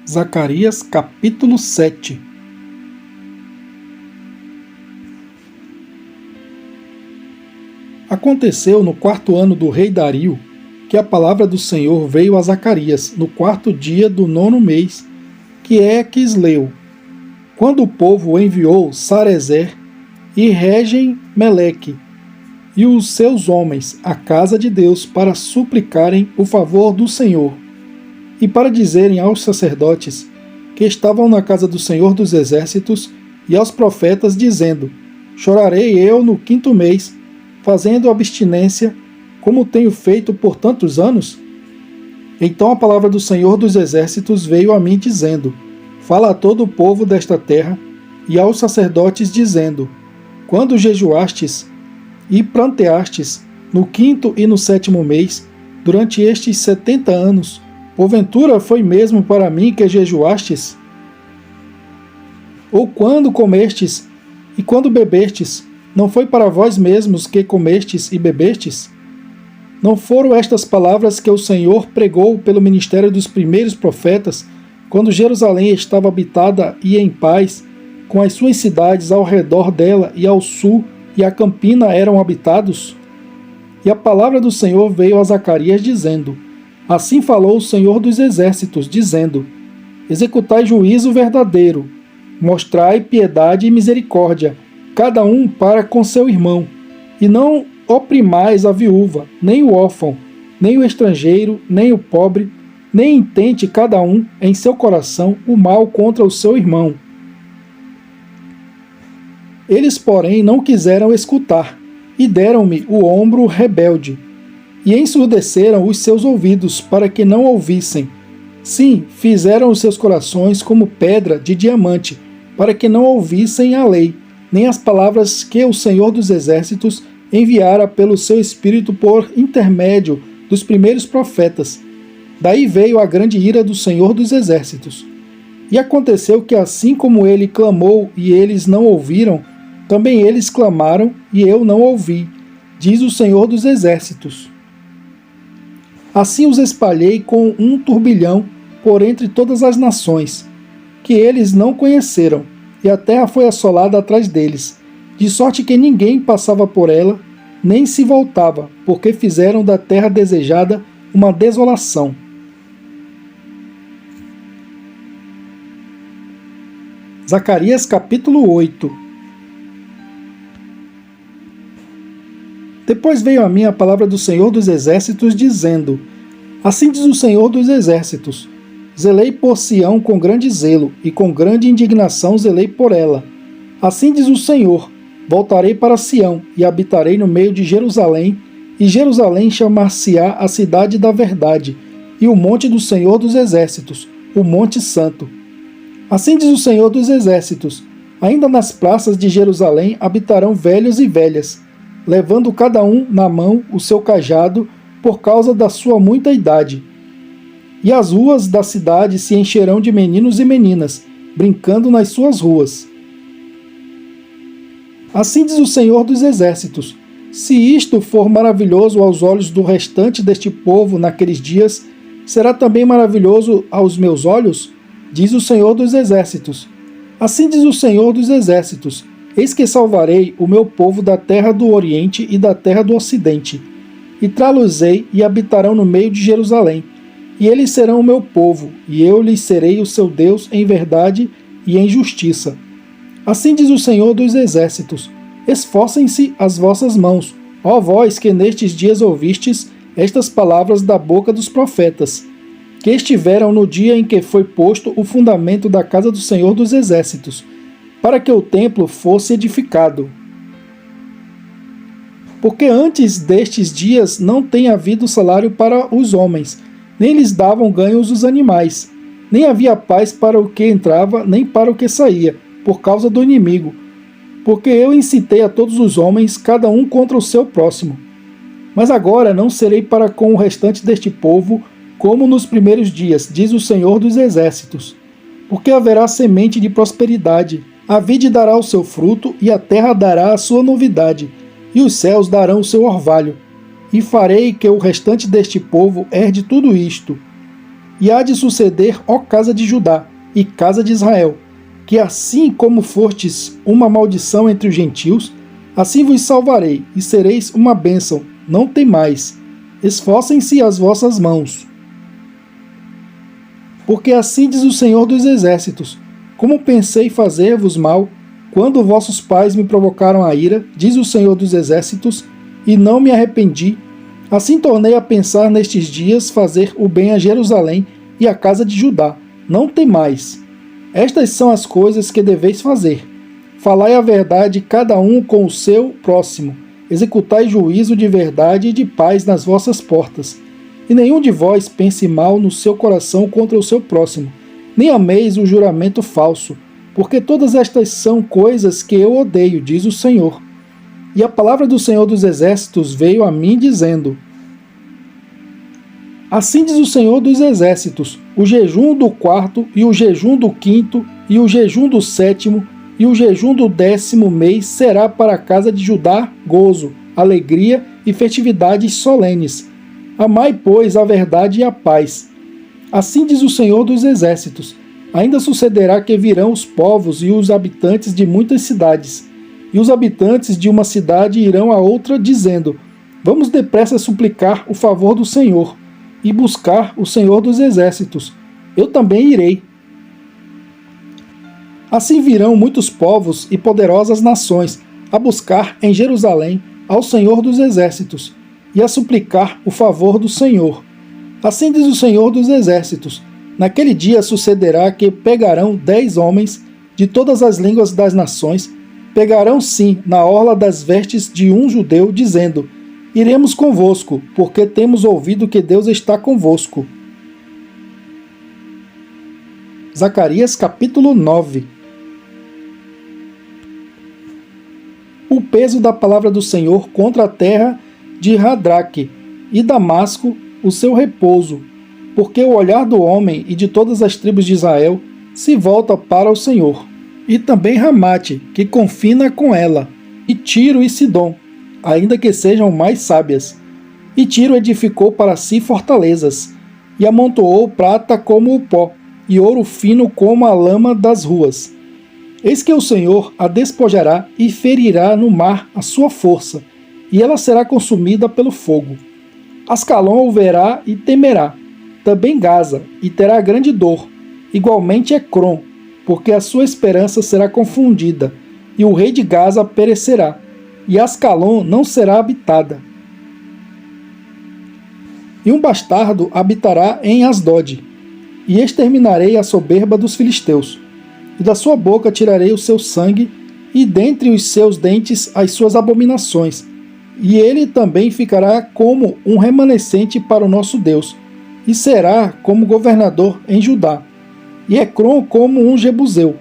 Zacarias capítulo 7. Aconteceu no 4º ano do rei Dario, que a palavra do Senhor veio a Zacarias, no 4º dia do 9º mês, que é Quisleu, quando o povo enviou Sarezer e Regem-Meleque e os seus homens à casa de Deus para suplicarem o favor do Senhor, e para dizerem aos sacerdotes que estavam na casa do Senhor dos Exércitos e aos profetas, dizendo: Chorarei eu no 5º mês, fazendo abstinência, como tenho feito por tantos anos? Então a palavra do Senhor dos Exércitos veio a mim, dizendo: Fala a todo o povo desta terra e aos sacerdotes, dizendo: Quando jejuastes e pranteastes no 5º e no 7º mês, durante estes 70 anos, porventura foi mesmo para mim que jejuastes? Ou quando comestes e quando bebestes, não foi para vós mesmos que comestes e bebestes? Não foram estas palavras que o Senhor pregou pelo ministério dos primeiros profetas, quando Jerusalém estava habitada e em paz, com as suas cidades ao redor dela e ao sul, e a campina eram habitados? E a palavra do Senhor veio a Zacarias, dizendo: Assim falou o Senhor dos Exércitos, dizendo: Executai juízo verdadeiro, mostrai piedade e misericórdia, cada um para com seu irmão, e não oprimais a viúva, nem o órfão, nem o estrangeiro, nem o pobre, nem intente cada um em seu coração o mal contra o seu irmão. Eles, porém, não quiseram escutar, e deram-me o ombro rebelde, e ensurdeceram os seus ouvidos para que não ouvissem. Sim, fizeram os seus corações como pedra de diamante, para que não ouvissem a lei, nem as palavras que o Senhor dos Exércitos enviara pelo seu Espírito por intermédio dos primeiros profetas. Daí veio a grande ira do Senhor dos Exércitos. E aconteceu que, assim como ele clamou e eles não ouviram, também eles clamaram e eu não ouvi, diz o Senhor dos Exércitos. Assim os espalhei com um turbilhão por entre todas as nações, que eles não conheceram, e a terra foi assolada atrás deles, de sorte que ninguém passava por ela, nem se voltava, porque fizeram da terra desejada uma desolação. Zacarias capítulo 8. Depois veio a mim a palavra do Senhor dos Exércitos, dizendo: Assim diz o Senhor dos Exércitos: Zelei por Sião com grande zelo, e com grande indignação zelei por ela. Assim diz o Senhor: Voltarei para Sião, e habitarei no meio de Jerusalém, e Jerusalém chamar-se-á a cidade da verdade, e o monte do Senhor dos Exércitos, o monte santo. Assim diz o Senhor dos Exércitos: Ainda nas praças de Jerusalém habitarão velhos e velhas, levando cada um na mão o seu cajado por causa da sua muita idade. E as ruas da cidade se encherão de meninos e meninas, brincando nas suas ruas. Assim diz o Senhor dos Exércitos: Se isto for maravilhoso aos olhos do restante deste povo naqueles dias, será também maravilhoso aos meus olhos? Diz o Senhor dos Exércitos. Assim diz o Senhor dos Exércitos: Eis que salvarei o meu povo da terra do Oriente e da terra do Ocidente, e trá-los-ei e habitarão no meio de Jerusalém. E eles serão o meu povo, e eu lhes serei o seu Deus em verdade e em justiça. Assim diz o Senhor dos Exércitos: Esforcem-se as vossas mãos, ó vós que nestes dias ouvistes estas palavras da boca dos profetas, que estiveram no dia em que foi posto o fundamento da casa do Senhor dos Exércitos, para que o templo fosse edificado. Porque antes destes dias não tem havido salário para os homens, nem lhes davam ganhos os animais, nem havia paz para o que entrava, nem para o que saía, por causa do inimigo. Porque eu incitei a todos os homens, cada um contra o seu próximo. Mas agora não serei para com o restante deste povo, como nos primeiros dias, diz o Senhor dos Exércitos. Porque haverá semente de prosperidade, a vide dará o seu fruto, e a terra dará a sua novidade, e os céus darão o seu orvalho. E farei que o restante deste povo herde tudo isto. E há de suceder, ó casa de Judá e casa de Israel, que assim como fostes uma maldição entre os gentios, assim vos salvarei, e sereis uma bênção. Não temais, esforcem-se as vossas mãos. Porque assim diz o Senhor dos Exércitos: como pensei fazer-vos mal, quando vossos pais me provocaram a ira, diz o Senhor dos Exércitos, e não me arrependi, assim tornei a pensar nestes dias fazer o bem a Jerusalém e à casa de Judá. Não temais. Estas são as coisas que deveis fazer. Falai a verdade cada um com o seu próximo. Executai juízo de verdade e de paz nas vossas portas. E nenhum de vós pense mal no seu coração contra o seu próximo. Nem ameis o juramento falso, porque todas estas são coisas que eu odeio, diz o Senhor. E a palavra do Senhor dos Exércitos veio a mim dizendo: assim diz o Senhor dos Exércitos: o jejum do quarto, e o jejum do quinto, e o jejum do sétimo, e o jejum do 10º mês será para a casa de Judá gozo, alegria e festividades solenes. Amai, pois, a verdade e a paz. Assim diz o Senhor dos Exércitos: ainda sucederá que virão os povos e os habitantes de muitas cidades, e os habitantes de uma cidade irão a outra, dizendo: vamos depressa suplicar o favor do Senhor, e buscar o Senhor dos Exércitos. Eu também irei. Assim virão muitos povos e poderosas nações a buscar em Jerusalém ao Senhor dos Exércitos, e a suplicar o favor do Senhor. Assim diz o Senhor dos Exércitos: naquele dia sucederá que pegarão 10 homens de todas as línguas das nações, pegarão sim na orla das vestes de um judeu, dizendo: iremos convosco, porque temos ouvido que Deus está convosco. Zacarias capítulo 9. O peso da palavra do Senhor contra a terra de Radraque e Damasco, o seu repouso, porque o olhar do homem e de todas as tribos de Israel se volta para o Senhor. E também Ramate, que confina com ela, e Tiro e Sidom, ainda que sejam mais sábias. E Tiro edificou para si fortalezas, e amontoou prata como o pó, e ouro fino como a lama das ruas. Eis que o Senhor a despojará e ferirá no mar a sua força, e ela será consumida pelo fogo. Ascalon o verá e temerá, também Gaza, e terá grande dor, igualmente Ecrom, porque a sua esperança será confundida, e o rei de Gaza perecerá, e Ascalon não será habitada. E um bastardo habitará em Asdod, e exterminarei a soberba dos filisteus, e da sua boca tirarei o seu sangue, e dentre os seus dentes as suas abominações, e ele também ficará como um remanescente para o nosso Deus, e será como governador em Judá, e Ecrom como um jebuseu.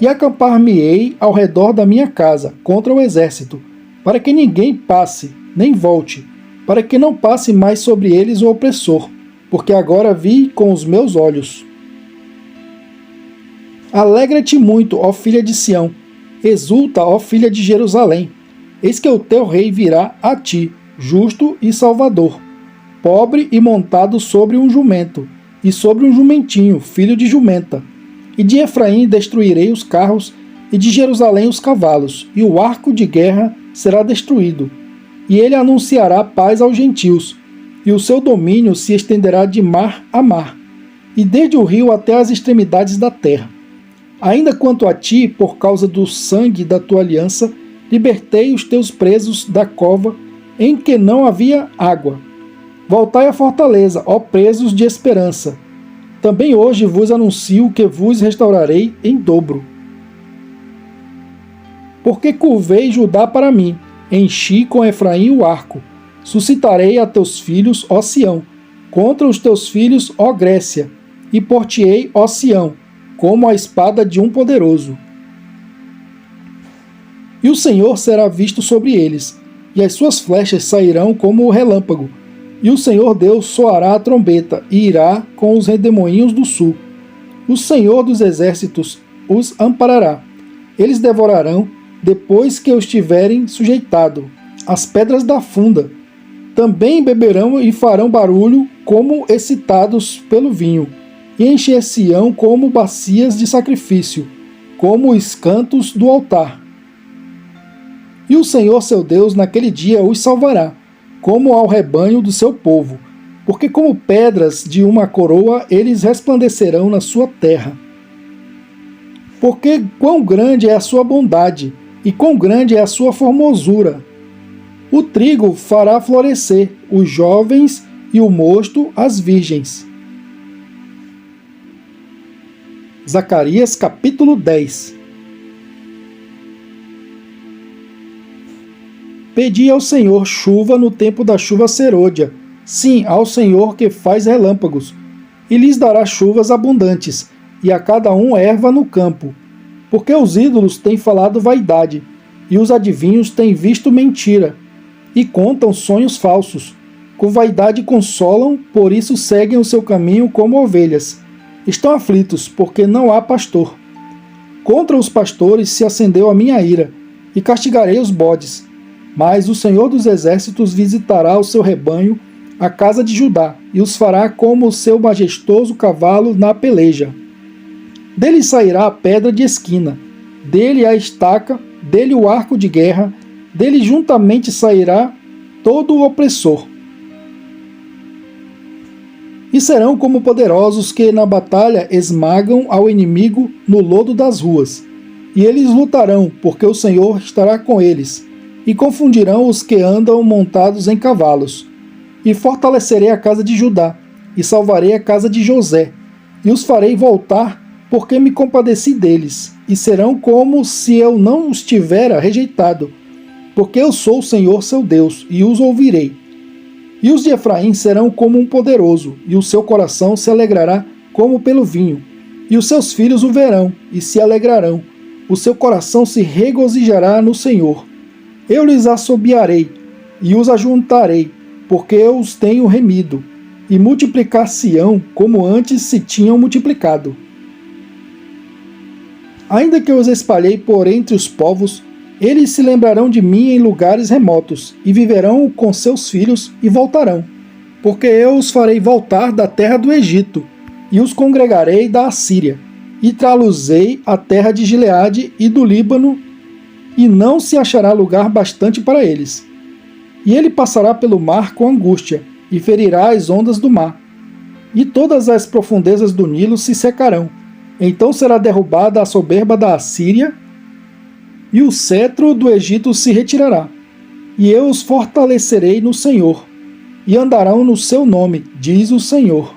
E acampar-me-ei ao redor da minha casa, contra o exército, para que ninguém passe, nem volte, para que não passe mais sobre eles o opressor, porque agora vi com os meus olhos. Alegra-te muito, ó filha de Sião, exulta, ó filha de Jerusalém. Eis que o teu rei virá a ti, justo e salvador, pobre e montado sobre um jumento, e sobre um jumentinho, filho de jumenta. E de Efraim destruirei os carros, e de Jerusalém os cavalos, e o arco de guerra será destruído. E ele anunciará paz aos gentios, e o seu domínio se estenderá de mar a mar, e desde o rio até as extremidades da terra. Ainda quanto a ti, por causa do sangue da tua aliança, libertei os teus presos da cova, em que não havia água. Voltai à fortaleza, ó presos de esperança. Também hoje vos anuncio que vos restaurarei em dobro. Porque curvei Judá para mim, enchi com Efraim o arco. Suscitarei a teus filhos, ó Sião, contra os teus filhos, ó Grécia, e por-te-ei, ó Sião, como a espada de um poderoso. E o Senhor será visto sobre eles, e as suas flechas sairão como o relâmpago. E o Senhor Deus soará a trombeta, e irá com os redemoinhos do sul. O Senhor dos exércitos os amparará. Eles devorarão, depois que os tiverem sujeitado, as pedras da funda. Também beberão e farão barulho como excitados pelo vinho, e encher-se-ão como bacias de sacrifício, como os cantos do altar. E o Senhor seu Deus naquele dia os salvará, como ao rebanho do seu povo, porque como pedras de uma coroa eles resplandecerão na sua terra. Porque quão grande é a sua bondade, e quão grande é a sua formosura! O trigo fará florescer os jovens e o mosto as virgens. Zacarias capítulo 10. Pedi ao Senhor chuva no tempo da chuva serôdia, sim, ao Senhor que faz relâmpagos, e lhes dará chuvas abundantes, e a cada um erva no campo. Porque os ídolos têm falado vaidade, e os adivinhos têm visto mentira, e contam sonhos falsos. Com vaidade consolam, por isso seguem o seu caminho como ovelhas. Estão aflitos, porque não há pastor. Contra os pastores se acendeu a minha ira, e castigarei os bodes. Mas o Senhor dos Exércitos visitará o seu rebanho, a casa de Judá, e os fará como o seu majestoso cavalo na peleja. Dele sairá a pedra de esquina, dele a estaca, dele o arco de guerra, dele juntamente sairá todo o opressor. E serão como poderosos que na batalha esmagam ao inimigo no lodo das ruas. E eles lutarão, porque o Senhor estará com eles, e confundirão os que andam montados em cavalos. E fortalecerei a casa de Judá, e salvarei a casa de José, e os farei voltar, porque me compadeci deles, e serão como se eu não os tivera rejeitado, porque eu sou o Senhor seu Deus, e os ouvirei. E os de Efraim serão como um poderoso, e o seu coração se alegrará como pelo vinho, e os seus filhos o verão, e se alegrarão, o seu coração se regozijará no Senhor. Eu lhes assobiarei, e os ajuntarei, porque eu os tenho remido, e multiplicar-se-ão como antes se tinham multiplicado. Ainda que eu os espalhei por entre os povos, eles se lembrarão de mim em lugares remotos, e viverão com seus filhos e voltarão. Porque eu os farei voltar da terra do Egito, e os congregarei da Assíria, e trá-los-ei à terra de Gileade e do Líbano, e não se achará lugar bastante para eles. E ele passará pelo mar com angústia, e ferirá as ondas do mar. E todas as profundezas do Nilo se secarão. Então será derrubada a soberba da Assíria, e o cetro do Egito se retirará. E eu os fortalecerei no Senhor, e andarão no seu nome, diz o Senhor.